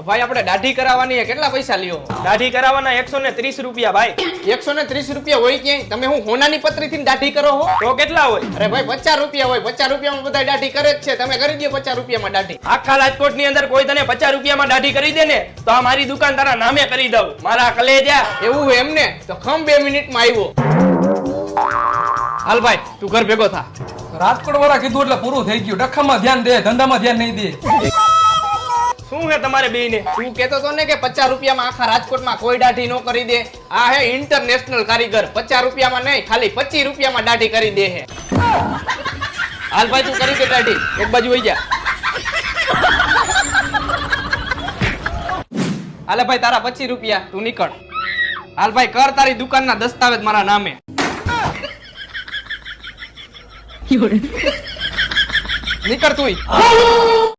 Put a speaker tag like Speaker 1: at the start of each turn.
Speaker 1: ભાઈ આપણે દાઢી કરાવવાની છે, કેટલા પૈસા લ્યો?
Speaker 2: દાઢી કરાવવાના 130 રૂપિયા ભાઈ.
Speaker 1: 130 રૂપિયા હોય ક્યાંય? તમે હું હોનાની પત્રીથી દાઢી કરો હો?
Speaker 2: તો કેટલા હોય?
Speaker 1: અરે ભાઈ 50 રૂપિયા હોય. 50 રૂપિયામાં બધા દાઢી કરે જ છે. તમે કરી દો 50 રૂપિયામાં દાઢી.
Speaker 2: આખા રાજકોટ ની અંદર કોઈ તને 50 રૂપિયામાં દાઢી કરી દે ને તો આ મારી દુકાન તારા નામે કરી દઉં. મારા કલેજા.
Speaker 1: એવું હોય એમને? તો ખમ 2 મિનિટમાં આવ્યો. હાલ ભાઈ તું ઘર ભેગો થા.
Speaker 3: રાજકોટ વાળા કીધું એટલે પૂરું થઈ ગયું. ડખમાં ધ્યાન દે, ધંધામાં ધ્યાન નહીં દે.
Speaker 2: શું હે તમારે બેયને?
Speaker 1: તું કહેતો તો ને કે 50 રૂપિયામાં આખા રાજકોટમાં કોઈ દાઢી ન કરી દે. આ હે ઇન્ટરનેશનલ કારીગર. 50 રૂપિયામાં નહીં, ખાલી 25 રૂપિયામાં દાઢી કરી દે હે. હાલ ભાઈ તું કરી દે દાઢી. એક બાજુ વઈ જા. હાલે ભાઈ તારા 25 રૂપિયા. તું નીકળ. હાલ ભાઈ કર તારી દુકાનના દસ્તાવેજ મારા નામે. નીકળ તું.